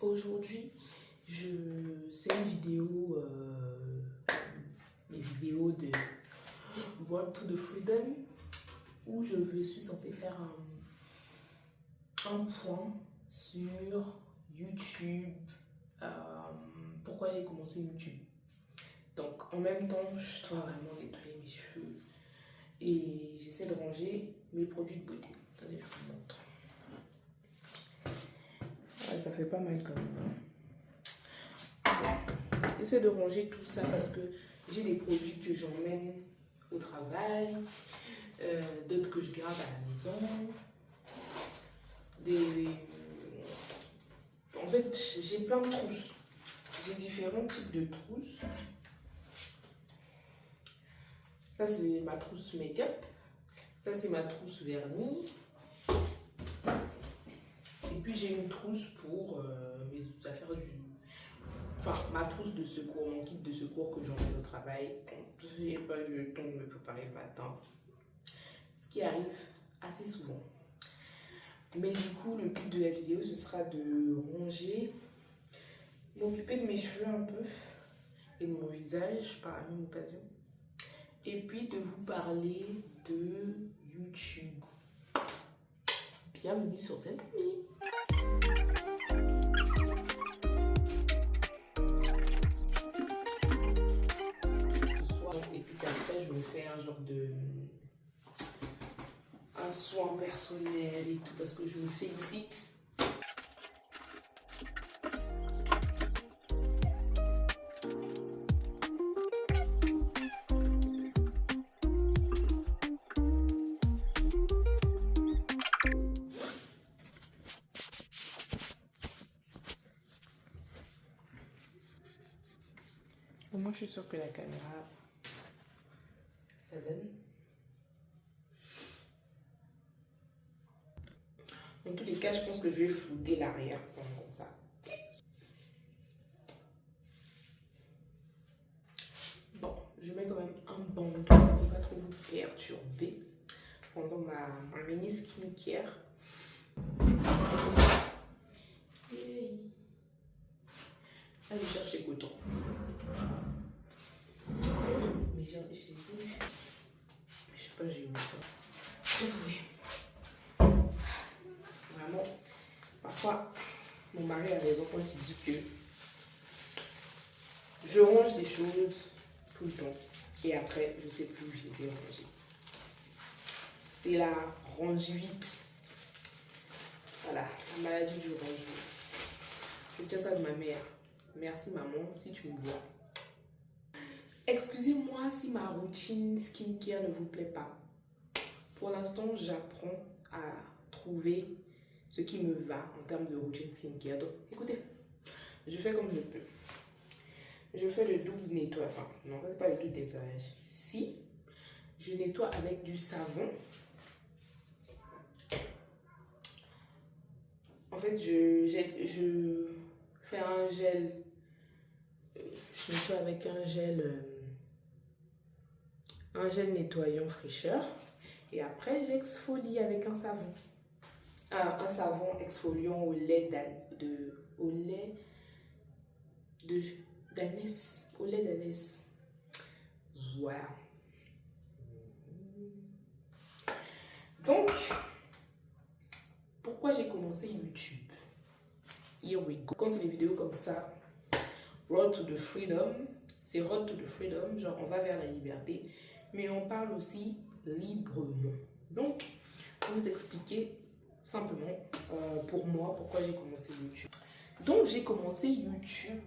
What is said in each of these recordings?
Aujourd'hui, c'est une vidéo, mes vidéos de Road to the Freedom, où je suis censée faire un point sur YouTube, pourquoi j'ai commencé YouTube. Donc en même temps, je dois vraiment nettoyer mes cheveux et j'essaie de ranger mes produits de beauté. Attendez, je vous montre. Ouais, ça fait pas mal quand même. Bon, j'essaie de ranger tout ça parce que j'ai des produits que j'emmène au travail, d'autres que je garde à la maison. En fait, j'ai plein de trousses. J'ai différents types de trousses. Ça, c'est ma trousse make-up. Ça, c'est ma trousse vernis. Et puis, j'ai une trousse pour mes affaires Enfin, ma trousse de secours, mon kit de secours que j'emmène au travail. Je n'ai pas eu le temps de me préparer le matin. Ce qui arrive assez souvent. Mais du coup, le but de la vidéo, ce sera de ranger, m'occuper de mes cheveux un peu et de mon visage par la même occasion. Et puis de vous parler de YouTube. Bienvenue sur Tentami. Et puis après, je me fais un genre de soin personnel et tout parce que je me félicite. Moi, je suis sûre que la caméra, ça donne. Dans tous les cas, je pense que je vais flouter l'arrière comme ça. Bon, je mets quand même un bandeau pour ne pas trop vous perturber pendant ma mini skincare. Allez chercher coton. Mais je sais pas, j'ai eu ça. Désolée. Vraiment, parfois, mon mari a raison quand il dit que je range des choses tout le temps et après, je ne sais plus où je les ai rangées. C'est la range vite. Voilà, la maladie du range vite. Je tiens ça de ma mère. Merci maman, si tu me vois. Excusez-moi si ma routine skincare ne vous plaît pas. Pour l'instant, j'apprends à trouver ce qui me va en termes de routine skincare. Donc, écoutez, je fais comme je peux. Je fais le double nettoyage. Enfin, non, ça c'est pas le double nettoyage. Si, je nettoie avec du savon. En fait, je fais un gel. Je nettoie avec un gel nettoyant fraîcheur. Et après, j'exfolie avec un savon. Un savon exfoliant au lait d'ânesse. Voilà. Donc, pourquoi j'ai commencé YouTube? Here we go. Quand c'est des vidéos comme ça, Road to the Freedom, c'est Road to the Freedom, genre on va vers la liberté, mais on parle aussi librement. Donc, pour vous expliquer simplement pour moi pourquoi j'ai commencé YouTube. Donc, j'ai commencé YouTube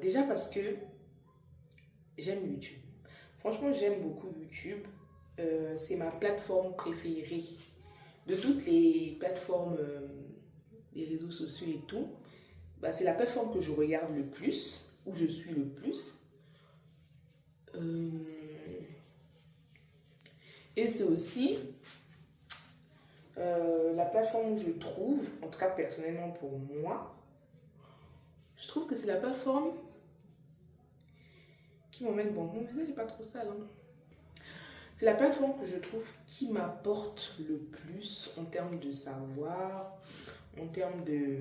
déjà parce que j'aime YouTube. Franchement, j'aime beaucoup YouTube. C'est ma plateforme préférée de toutes les plateformes, des réseaux sociaux et tout. Bah, c'est la plateforme que je regarde le plus, où je suis le plus. Et c'est aussi la plateforme où je trouve, en tout cas personnellement pour moi, je trouve que c'est la plateforme qui m'emmène. Bon, mon visage n'est pas trop sale, hein. C'est la plateforme que je trouve qui m'apporte le plus en termes de savoir, en termes de...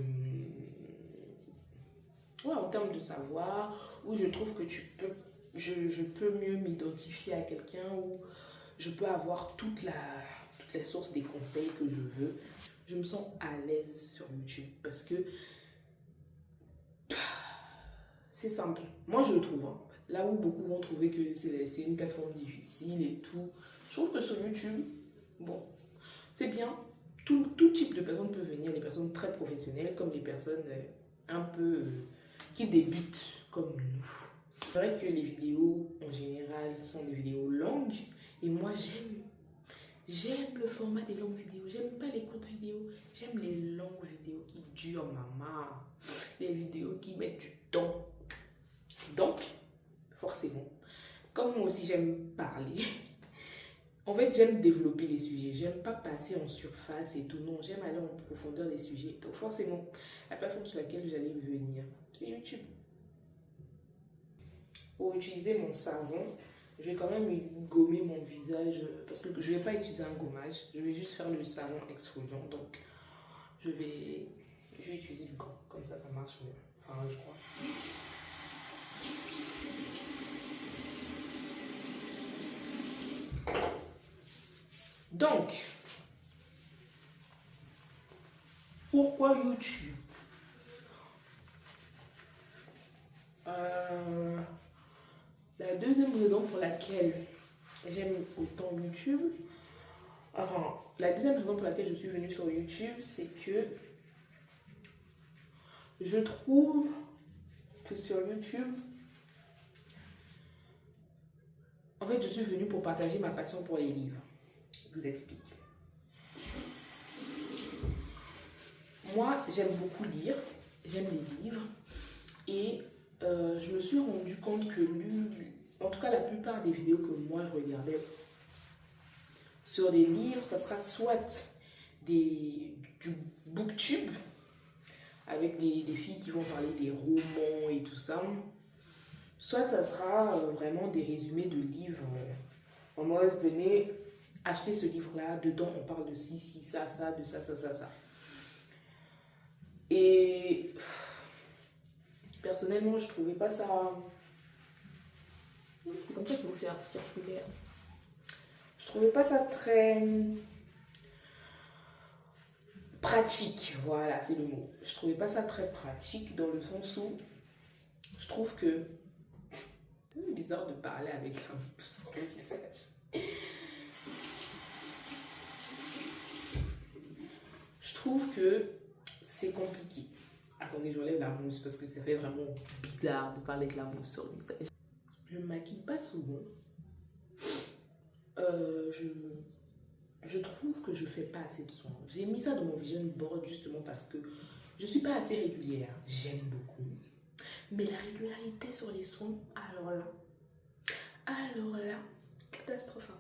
Ouais, en termes de savoir, où je trouve que je peux mieux m'identifier à quelqu'un, où je peux avoir toutes les sources des conseils que je veux. Je me sens à l'aise sur YouTube parce que c'est simple. Moi, je le trouve. Hein. Là où beaucoup vont trouver que c'est une plateforme difficile et tout, je trouve que sur YouTube, bon, c'est bien. Tout type de personnes peut venir, les personnes très professionnelles comme les personnes un peu qui débutent comme nous. C'est vrai que les vidéos en général sont des vidéos longues et moi j'aime le format des longues vidéos. J'aime pas les courtes vidéos, j'aime les longues vidéos qui durent, maman. Les vidéos qui mettent du temps. Donc, forcément, comme moi aussi j'aime parler, en fait j'aime développer les sujets. J'aime pas passer en surface et tout. Non, j'aime aller en profondeur des sujets. Donc forcément, la plateforme sur laquelle j'allais venir, c'est YouTube. Pour utiliser mon savon, je vais quand même gommer mon visage parce que je ne vais pas utiliser un gommage. Je vais juste faire le savon exfoliant. Donc, je vais utiliser du gant. Comme ça marche mieux. Enfin, je crois. Donc, pourquoi YouTube? La deuxième raison pour laquelle j'aime autant YouTube, enfin, la deuxième raison pour laquelle je suis venue sur YouTube, c'est que je trouve que sur YouTube, en fait, je suis venue pour partager ma passion pour les livres. Je vous explique. Moi, j'aime beaucoup lire, j'aime les livres et je me suis rendu compte que, en tout cas, la plupart des vidéos que moi je regardais sur des livres, ça sera soit du booktube avec des filles qui vont parler des romans et tout ça, soit ça sera vraiment des résumés de livres en mode venez acheter ce livre-là, dedans on parle de ci, ça, de ça. Et personnellement, je trouvais pas ça. C'est comme ça qu'il faut faire circulaire. Je trouvais pas ça très pratique. Voilà, c'est le mot. Je trouvais pas ça très pratique dans le sens où je trouve que c'est bizarre de parler avec un sur le visage. Je trouve que c'est compliqué. Attendez, j'enlève la mousse parce que ça fait vraiment bizarre de parler avec la mousse sur le visage. Je ne me maquille pas souvent. Je trouve que je fais pas assez de soins. J'ai mis ça dans mon vision board justement parce que je suis pas assez régulière. J'aime beaucoup. Mais la régularité sur les soins, alors là, catastrophe.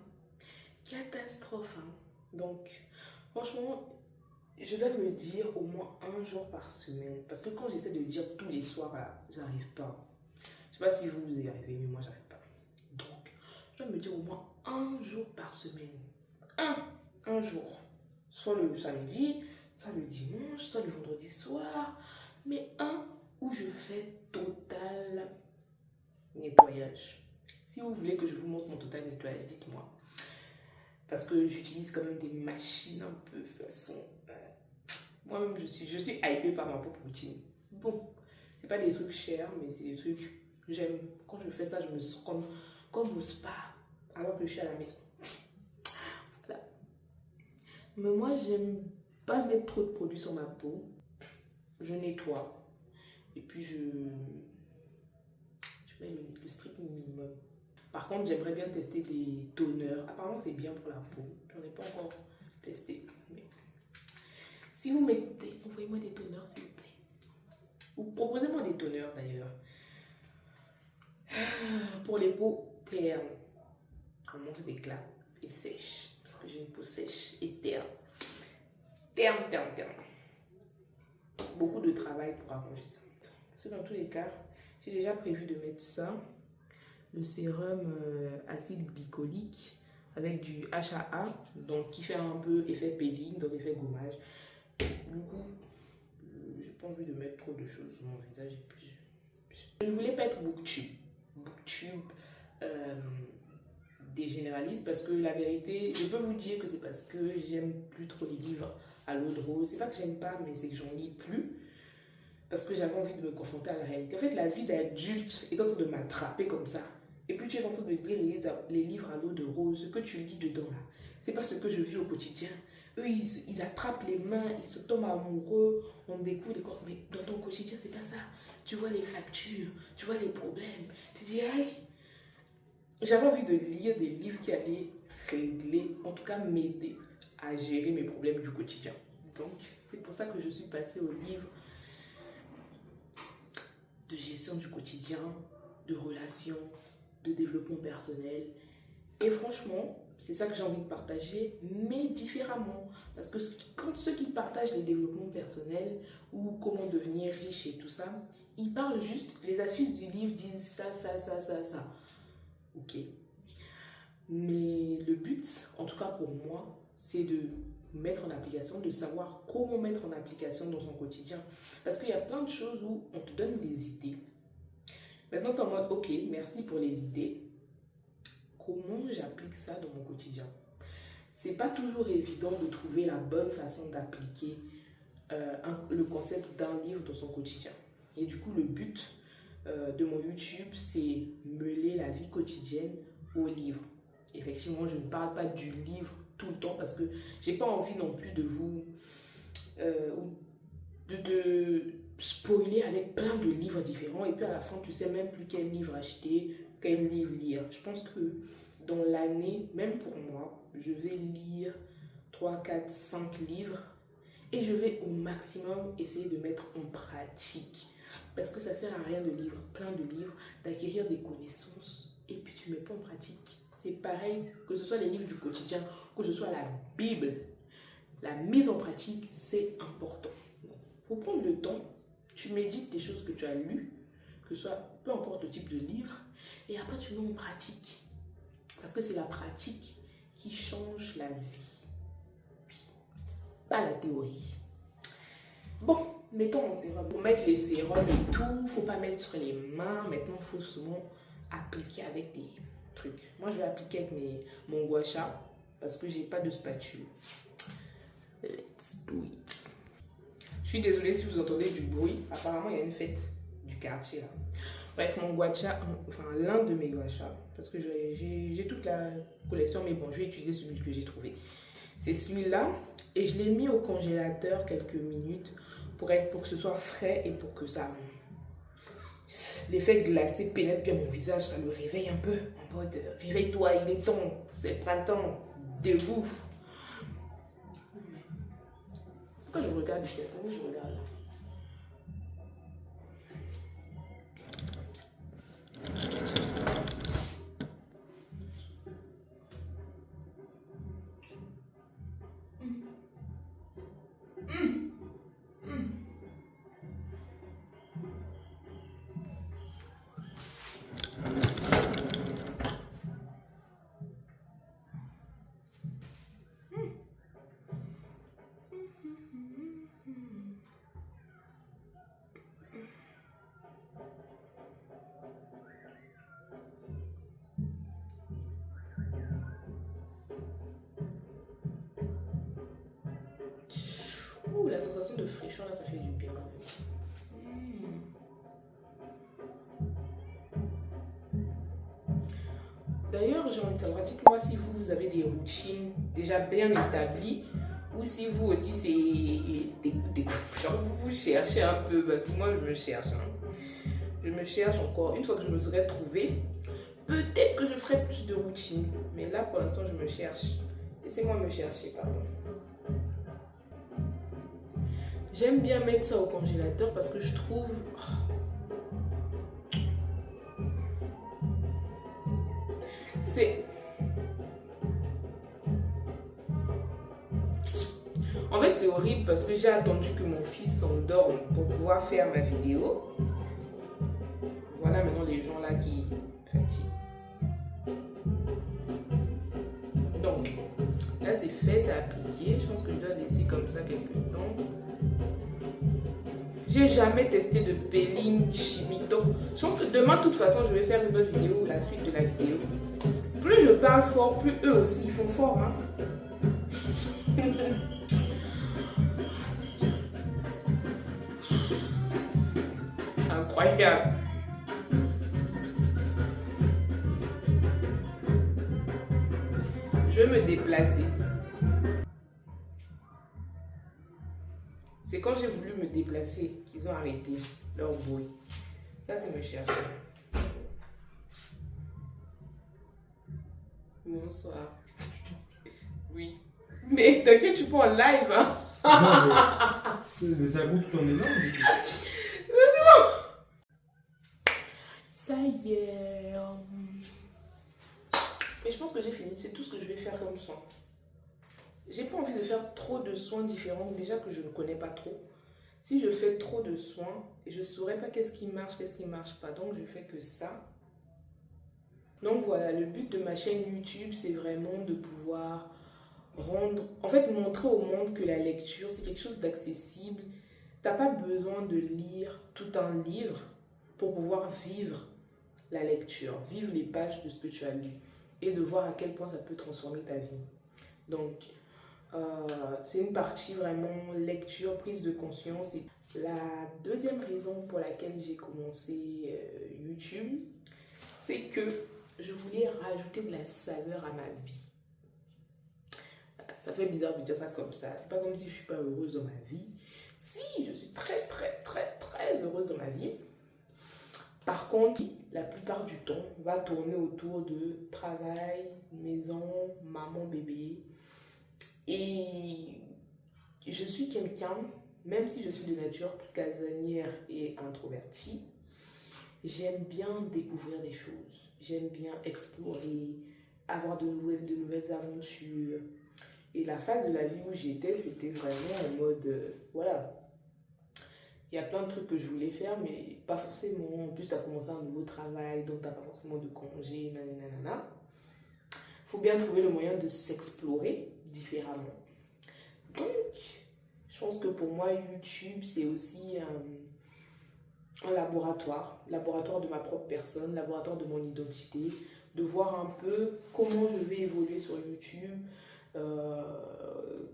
Catastrophe. Donc, franchement, je dois me dire au moins un jour par semaine. Parce que quand j'essaie de dire tous les soirs, là, j'arrive pas. Je sais pas si vous y arrivez, mais moi, j'arrive pas. Donc, je dois me dire au moins un jour par semaine. Un jour. Soit le samedi, soit le dimanche, soit le vendredi soir. Mais un où je fais total nettoyage. Si vous voulez que je vous montre mon total nettoyage, dites-moi. Parce que j'utilise quand même des machines un peu façon... moi-même, je suis hypée par ma propre routine. Bon, c'est pas des trucs chers, mais c'est des trucs que j'aime. Quand je fais ça, je me sens comme au spa, alors que je suis à la maison. Voilà. Mais moi, j'aime pas mettre trop de produits sur ma peau. Je nettoie. Et puis, je mets le strict minimum. Par contre, j'aimerais bien tester des toners. Apparemment, c'est bien pour la peau. J'en ai pas encore testé. Mais si vous m'écoutez, envoyez-moi des toners, s'il vous plaît. Ou proposez-moi des toners, d'ailleurs. Pour les peaux ternes, on manque d'éclat et sèche. Parce que j'ai une peau sèche et terne. Terne. Beaucoup de travail pour arranger ça. Parce que dans tous les cas, j'ai déjà prévu de mettre ça. Le sérum acide glycolique avec du HAA, donc qui fait un peu effet peeling, donc effet gommage. Du coup, pas envie de mettre trop de choses sur mon visage. Et puis je ne voulais pas être booktube. Booktube des généralistes parce que la vérité, je peux vous dire que c'est parce que j'aime plus trop les livres à l'eau de rose. C'est pas que j'aime pas, mais c'est que j'en lis plus. Parce que j'avais envie de me confronter à la réalité. En fait, la vie d'adulte est en train de m'attraper comme ça. Et puis tu es en train de lire les livres à l'eau de rose, ce que tu lis dedans là. C'est pas ce que je vis au quotidien. Eux, ils attrapent les mains, ils se tombent amoureux, on découvre des corps. Mais dans ton quotidien, c'est pas ça. Tu vois les factures, tu vois les problèmes. Tu dis, aïe. J'avais envie de lire des livres qui allaient régler, en tout cas m'aider à gérer mes problèmes du quotidien. Donc, c'est pour ça que je suis passée au livre de gestion du quotidien, de relations, de développement personnel. Et franchement, c'est ça que j'ai envie de partager, mais différemment. Parce que quand ceux qui partagent les développements personnels ou comment devenir riche et tout ça, ils parlent juste, les astuces du livre disent ça, ça, ça, ça, ça. Ok. Mais le but, en tout cas pour moi, c'est de mettre en application, de savoir comment mettre en application dans son quotidien. Parce qu'il y a plein de choses où on te donne des idées. Maintenant, tu es en mode, ok, merci pour les idées. Comment j'applique ça dans mon quotidien? C'est pas toujours évident de trouver la bonne façon d'appliquer le concept d'un livre dans son quotidien. Et du coup, le but de mon YouTube, c'est mêler la vie quotidienne au livre. Effectivement, je ne parle pas du livre tout le temps parce que j'ai pas envie non plus de vous de spoiler avec plein de livres différents et puis à la fin tu sais même plus quel livre acheter, quel livre lire. Je pense que dans l'année, même pour moi, je vais lire 3, 4, 5 livres et je vais au maximum essayer de mettre en pratique parce que ça sert à rien de lire plein de livres, d'acquérir des connaissances et puis tu ne mets pas en pratique. C'est pareil, que ce soit les livres du quotidien, que ce soit la Bible. La mise en pratique, c'est important. Il faut prendre le temps, tu médites des choses que tu as lues, que ce soit peu importe le type de livre, et après tu mets en pratique. Parce que c'est la pratique qui change la vie. Pas la théorie. Bon, mettons mon sérum. Pour mettre les sérums et tout, il ne faut pas mettre sur les mains. Maintenant, il faut souvent appliquer avec des trucs. Moi, je vais appliquer avec mon gua sha parce que j'ai pas de spatule. Let's do it. Je suis désolée si vous entendez du bruit. Apparemment, il y a une fête du quartier là. Bref, mon gua sha, enfin l'un de mes gua sha, parce que j'ai toute la collection, mais bon, je vais utiliser celui que j'ai trouvé. C'est celui-là et je l'ai mis au congélateur quelques minutes pour que ce soit frais et pour que ça... L'effet glacé pénètre bien mon visage, ça le réveille un peu. En mode, réveille-toi, il est temps, c'est le printemps, de ouf. Pourquoi je regarde ici? Pourquoi je regarde là? Ouh, la sensation de fraîcheur là, ça fait du bien quand même. D'ailleurs, j'ai envie de savoir, dites-moi si vous avez des routines déjà bien établies ou si vous aussi c'est genre vous cherchez un peu, parce que moi je me cherche. Je me cherche encore. Une fois que je me serai trouvée, peut-être que je ferai plus de routine. Mais là pour l'instant je me cherche. Laissez-moi me chercher, pardon. J'aime bien mettre ça au congélateur parce que je trouve... C'est... En fait, c'est horrible parce que j'ai attendu que mon fils s'endorme pour pouvoir faire ma vidéo. Voilà maintenant les gens là qui fatiguent. Donc, là c'est fait, c'est appliqué. Je pense que je dois laisser comme ça quelques temps. J'ai jamais testé de peeling chimique. Donc, je pense que demain, de toute façon, je vais faire une autre vidéo, la suite de la vidéo. Plus je parle fort, plus eux aussi, ils font fort. Hein. C'est incroyable. Je vais me déplacer. C'est quand j'ai voulu me déplacer qu'ils ont arrêté leur bruit. Ça, c'est me chercher. Bonsoir. Oui. Mais t'inquiète, je suis pas en live. Hein. Non, mais ça goûte ton élan. Ça y est. Mais je pense que j'ai fini. C'est tout ce que je vais faire comme soin. J'ai pas envie de faire trop de soins différents, déjà que je ne connais pas trop. Si je fais trop de soins, je ne saurais pas qu'est-ce qui marche pas. Donc, je fais que ça. Donc, voilà, le but de ma chaîne YouTube, c'est vraiment de pouvoir montrer au monde que la lecture, c'est quelque chose d'accessible. Tu n'as pas besoin de lire tout un livre pour pouvoir vivre la lecture, vivre les pages de ce que tu as lu et de voir à quel point ça peut transformer ta vie. Donc, c'est une partie vraiment lecture, prise de conscience. Et la deuxième raison pour laquelle j'ai commencé YouTube, c'est que je voulais rajouter de la saveur à ma vie. Ça fait bizarre de dire ça comme ça. C'est pas comme si je suis pas heureuse dans ma vie. Si, je suis très heureuse dans ma vie. Par contre, la plupart du temps, on va tourner autour de travail, maison, maman, bébé. Et je suis quelqu'un, même si je suis de nature casanière et introvertie, j'aime bien découvrir des choses. J'aime bien explorer, avoir de nouvelles aventures. Et la phase de la vie où j'étais, c'était vraiment en mode, voilà. Il y a plein de trucs que je voulais faire, mais pas forcément. En plus, tu as commencé un nouveau travail, donc tu n'as pas forcément de congé, nanana. Il faut bien trouver le moyen de s'explorer différemment. Donc, je pense que pour moi, YouTube, c'est aussi un laboratoire de ma propre personne, laboratoire de mon identité, de voir un peu comment je vais évoluer sur YouTube,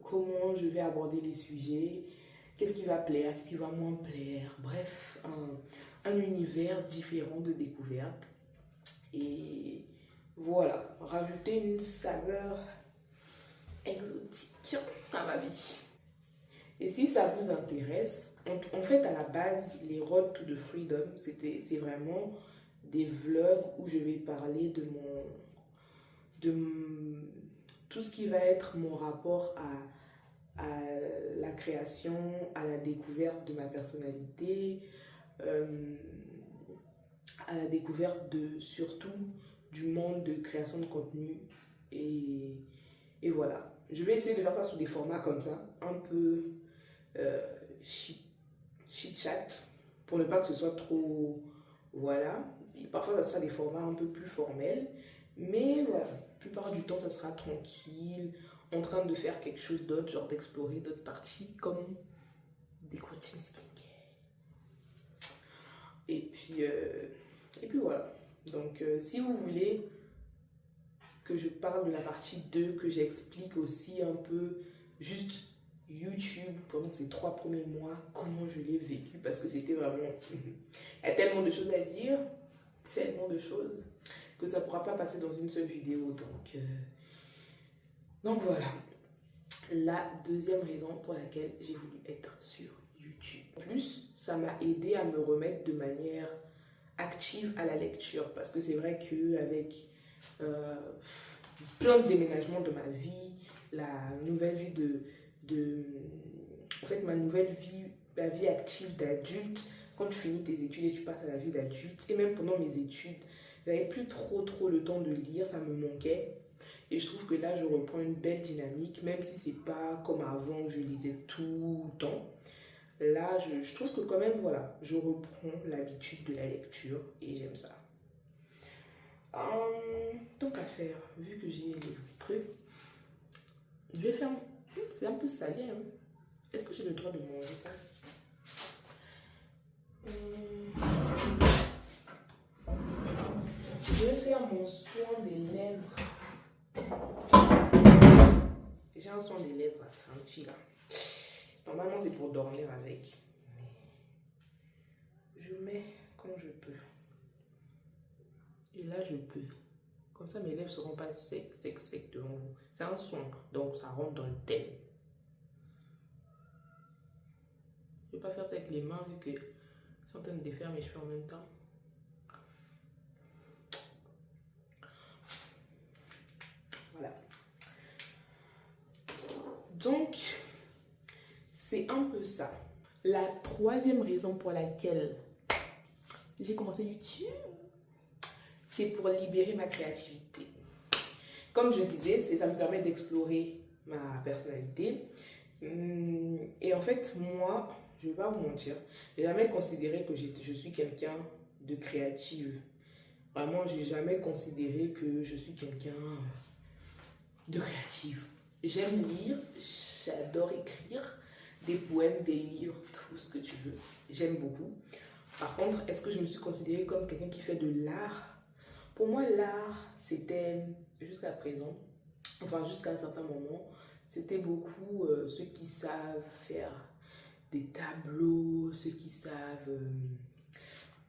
comment je vais aborder les sujets, qu'est-ce qui va plaire, qu'est-ce qui va moins plaire, bref, un univers différent de découverte. Et voilà, rajouter une saveur exotique à ma vie. Et si ça vous intéresse, en fait à la base, les Road to the Freedom, c'est vraiment des vlogs où je vais parler de tout ce qui va être mon rapport à la création, à la découverte de ma personnalité, à la découverte surtout du monde de création de contenu. Et voilà. Je vais essayer de faire ça sous des formats comme ça, un peu chit-chat, pour ne pas que ce soit trop... Voilà. Et parfois, ça sera des formats un peu plus formels. Mais voilà, la plupart du temps, ça sera tranquille, en train de faire quelque chose d'autre, genre d'explorer d'autres parties, comme des routines skincare. Et puis voilà. Donc, si vous voulez que je parle de la partie 2, que j'explique aussi un peu juste YouTube pendant ces 3 premiers mois, comment je l'ai vécu, parce que c'était vraiment... Il y a tellement de choses à dire, tellement de choses, que ça ne pourra pas passer dans une seule vidéo. Donc voilà, la deuxième raison pour laquelle j'ai voulu être sur YouTube. En plus, ça m'a aidé à me remettre de manière active à la lecture, parce que c'est vrai qu'avec plein de déménagements de ma vie, la nouvelle vie en fait, ma vie active d'adulte, quand tu finis tes études et tu passes à la vie d'adulte, et même pendant mes études, j'avais plus trop le temps de lire, ça me manquait. Et je trouve que là, je reprends une belle dynamique, même si c'est pas comme avant où je lisais tout le temps. Là, je trouve que quand même, voilà, je reprends l'habitude de la lecture et j'aime ça. Donc à faire, vu que j'ai les trucs, je vais faire... C'est un peu salé, hein. Est-ce que j'ai le droit de manger ça? Je vais faire mon soin des lèvres. J'ai un soin des lèvres fancy là. Normalement c'est pour dormir avec. Mais je mets quand je peux. Et là je peux. Comme ça mes lèvres ne seront pas secs devant vous. C'est un soin. Donc ça rentre dans le thème. Je ne vais pas faire ça avec les mains vu que je suis en train de défaire mes cheveux en même temps. Voilà. Donc, c'est un peu ça. La troisième raison pour laquelle j'ai commencé YouTube, c'est pour libérer ma créativité. Comme je disais, ça me permet d'explorer ma personnalité. Et en fait, moi, je ne vais pas vous mentir, je n'ai jamais considéré que je suis quelqu'un de créative. Vraiment, je n'ai jamais considéré que je suis quelqu'un de créative. J'aime lire, j'adore écrire des poèmes, des livres, tout ce que tu veux. J'aime beaucoup. Par contre, est-ce que je me suis considérée comme quelqu'un qui fait de l'art? Pour moi, l'art, c'était, jusqu'à présent, enfin jusqu'à un certain moment, c'était beaucoup ceux qui savent faire des tableaux, ceux qui savent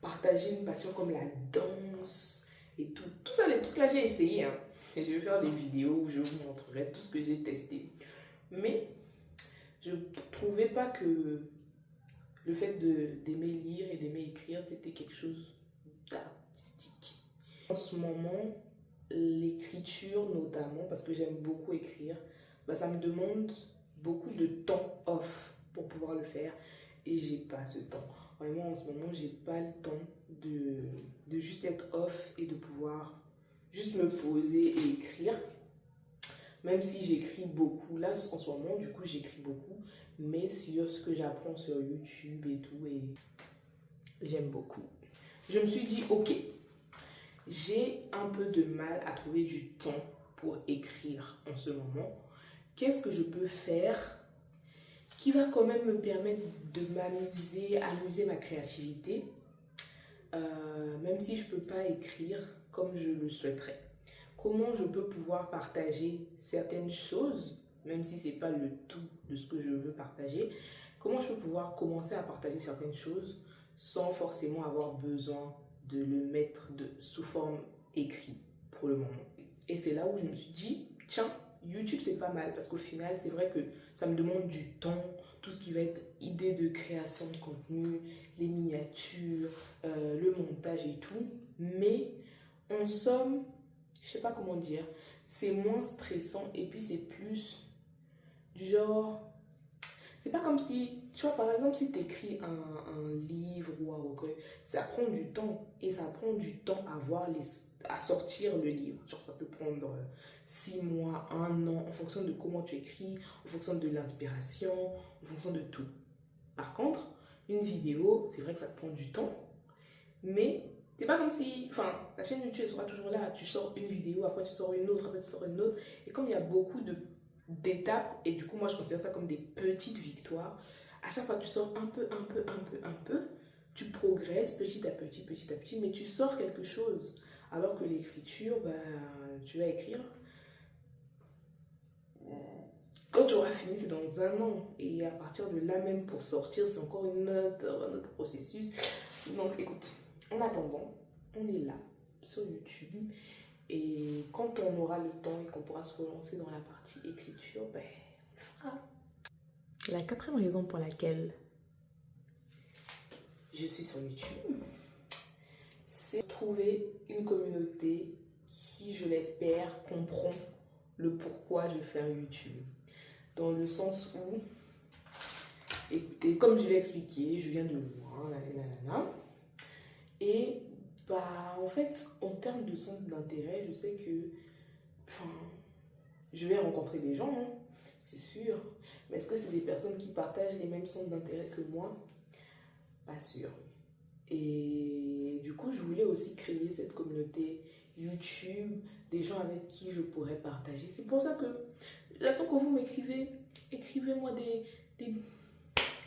partager une passion comme la danse et tout. Tout ça, les trucs là, j'ai essayé. Hein. Et je vais faire des vidéos où je vous montrerai tout ce que j'ai testé. Mais je ne trouvais pas que le fait d'aimer lire et d'aimer écrire, c'était quelque chose d'artistique. En ce moment, l'écriture notamment, parce que j'aime beaucoup écrire, bah, ça me demande beaucoup de temps off pour pouvoir le faire. Et j'ai pas ce temps. Vraiment, en ce moment, j'ai pas le temps de juste être off et de pouvoir juste me poser et écrire. Même si j'écris beaucoup, là en ce moment, du coup, j'écris beaucoup, mais sur ce que j'apprends sur YouTube et tout, et j'aime beaucoup. Je me suis dit, ok, j'ai un peu de mal à trouver du temps pour écrire en ce moment. Qu'est-ce que je peux faire qui va quand même me permettre de m'amuser, amuser ma créativité, même si je ne peux pas écrire comme je le souhaiterais. Comment je peux pouvoir partager certaines choses, même si ce n'est pas le tout de ce que je veux partager, comment je peux pouvoir commencer à partager certaines choses sans forcément avoir besoin de le mettre sous forme écrite pour le moment. Et c'est là où je me suis dit, tiens, YouTube c'est pas mal parce qu'au final c'est vrai que ça me demande du temps, tout ce qui va être idée de création de contenu, les miniatures, le montage et tout, mais en somme, je sais pas comment dire, c'est moins stressant et puis c'est plus du genre, c'est pas comme si, tu vois, par exemple, si tu écris un livre ou un recueil, ça prend du temps et ça prend du temps à sortir le livre. Genre, ça peut prendre 6 mois, 1 an, en fonction de comment tu écris, en fonction de l'inspiration, en fonction de tout. Par contre, une vidéo, c'est vrai que ça te prend du temps, mais c'est pas comme si, enfin, la chaîne YouTube sera toujours là. Tu sors une vidéo, après tu sors une autre, après tu sors une autre. Et comme il y a beaucoup d'étapes, et du coup, moi je considère ça comme des petites victoires, à chaque fois que tu sors un peu, tu progresses petit à petit, mais tu sors quelque chose. Alors que l'écriture, ben, tu vas écrire. Quand tu auras fini, c'est dans 1 an. Et à partir de là même, pour sortir, c'est encore un autre processus. Donc écoute, en attendant, on est là sur YouTube et quand on aura le temps et qu'on pourra se relancer dans la partie écriture, ben, on le fera. La 4e raison pour laquelle je suis sur YouTube, c'est trouver une communauté qui, je l'espère, comprend le pourquoi je fais un YouTube. Dans le sens où, écoutez, comme je l'ai expliqué, je viens de loin, et bah, en fait, en termes de centre d'intérêt, je sais que je vais rencontrer des gens, hein, c'est sûr. Mais est-ce que c'est des personnes qui partagent les mêmes centres d'intérêt que moi? Pas sûr. Et du coup, je voulais aussi créer cette communauté YouTube, des gens avec qui je pourrais partager. C'est pour ça que j'attends que vous m'écrivez. Écrivez-moi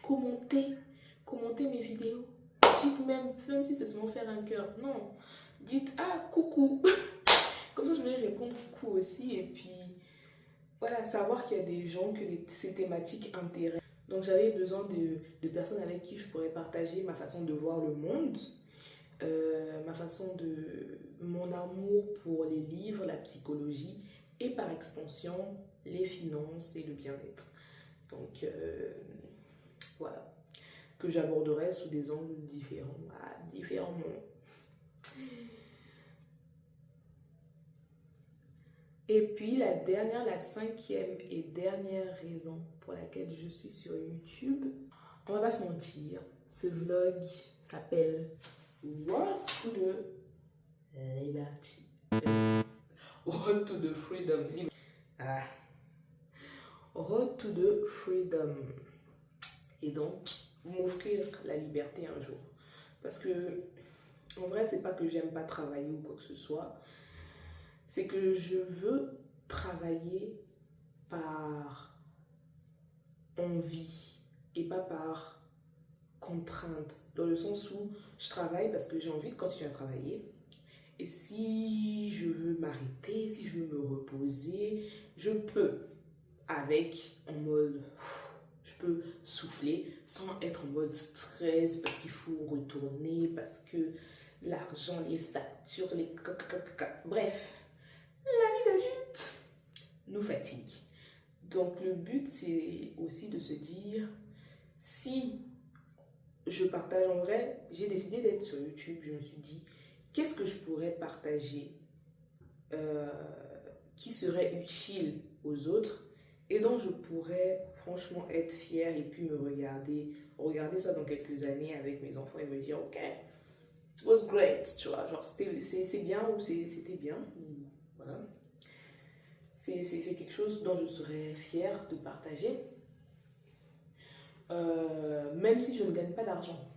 commentez mes vidéos. même si c'est seulement faire un cœur. Non. Dites, ah, coucou. Comme ça, je vais répondre coucou aussi. Et puis, voilà, savoir qu'il y a des gens que ces thématiques intéressent. Donc, j'avais besoin de personnes avec qui je pourrais partager ma façon de voir le monde, mon amour pour les livres, la psychologie et par extension, les finances et le bien-être. Donc, voilà, que j'aborderai sous des angles différemment. Et puis la cinquième et dernière raison pour laquelle je suis sur YouTube, on va pas se mentir, ce vlog s'appelle Road to the Liberty. Road to the Freedom. Road to the Freedom. Et donc, m'offrir la liberté un jour. Parce que, en vrai, c'est pas que j'aime pas travailler ou quoi que ce soit. C'est que je veux travailler par envie et pas par contrainte. Dans le sens où je travaille parce que j'ai envie de continuer à travailler. Et si je veux m'arrêter, si je veux me reposer, je peux. En mode, je peux souffler sans être en mode stress parce qu'il faut retourner, parce que l'argent, les factures, bref. La vie d'adulte nous fatigue. Donc le but, c'est aussi de se dire, si je partage en vrai, j'ai décidé d'être sur YouTube, je me suis dit, qu'est-ce que je pourrais partager qui serait utile aux autres et dont je pourrais franchement être fière et puis me regarder ça dans quelques années avec mes enfants et me dire, ok, it was great, tu vois, genre c'est bien ou c'était bien. Voilà. C'est quelque chose dont je serais fière de partager, même si je ne gagne pas d'argent.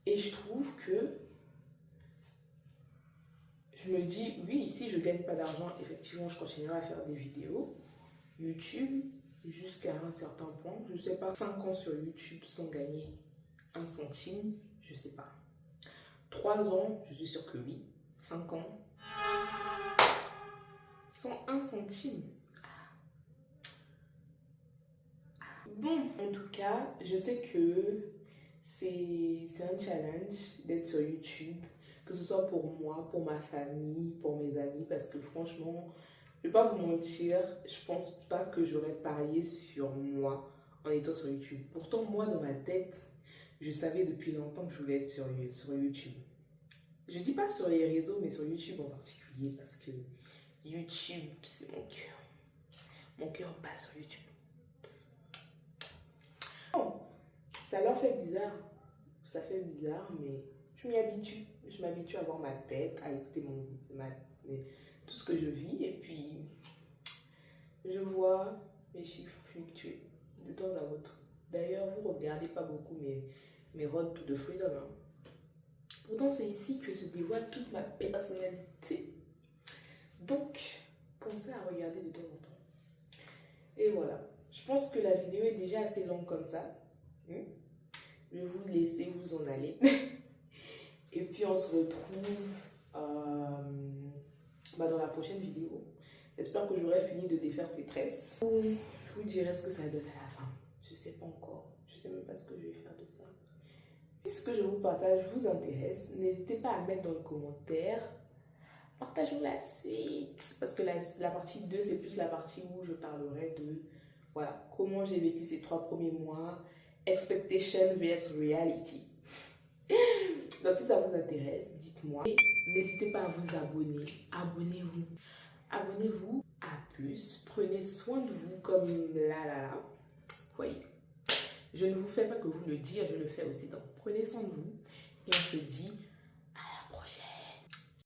Et je trouve que je me dis, oui, si je ne gagne pas d'argent, effectivement, je continuerai à faire des vidéos YouTube jusqu'à un certain point. Je ne sais pas, 5 ans sur YouTube sans gagner un centime, je ne sais pas. 3 ans, je suis sûre que oui. 5 ans, sans un centime. Bon, en tout cas, je sais que c'est un challenge d'être sur YouTube, que ce soit pour moi, pour ma famille, pour mes amis, parce que franchement, je ne vais pas vous mentir, je pense pas que j'aurais parié sur moi en étant sur YouTube. Pourtant, moi, dans ma tête, je savais depuis longtemps que je voulais être sur YouTube. Je dis pas sur les réseaux, mais sur YouTube en particulier, parce que YouTube, c'est mon cœur. Mon cœur bat sur YouTube. Bon, ça leur fait bizarre. Ça fait bizarre, mais je m'y habitue. Je m'habitue à voir ma tête, à écouter tout ce que je vis. Et puis, je vois mes chiffres fluctuer de temps à autre. D'ailleurs, vous ne regardez pas beaucoup mes Road to the Freedom. Hein. Pourtant, c'est ici que se dévoile toute ma personnalité. Donc, pensez à regarder de temps en temps. Et voilà. Je pense que la vidéo est déjà assez longue comme ça. Je vais vous laisser vous en aller. Et puis, on se retrouve dans la prochaine vidéo. J'espère que j'aurai fini de défaire ces tresses. Je vous dirai ce que ça donne à la fin. Je ne sais pas encore. Je ne sais même pas ce que je vais faire de ça. Si ce que je vous partage vous intéresse, n'hésitez pas à mettre dans le commentaire. Partageons la suite. Parce que la partie 2, c'est plus la partie où je parlerai de comment j'ai vécu ces 3 premiers mois. Expectation vs reality. Donc si ça vous intéresse, dites-moi. Et n'hésitez pas à vous abonner. Abonnez-vous. Abonnez-vous à plus. Prenez soin de vous comme là. Voyez. Je ne vous fais pas que vous le dire, je le fais aussi. Donc prenez soin de vous. Et on se dit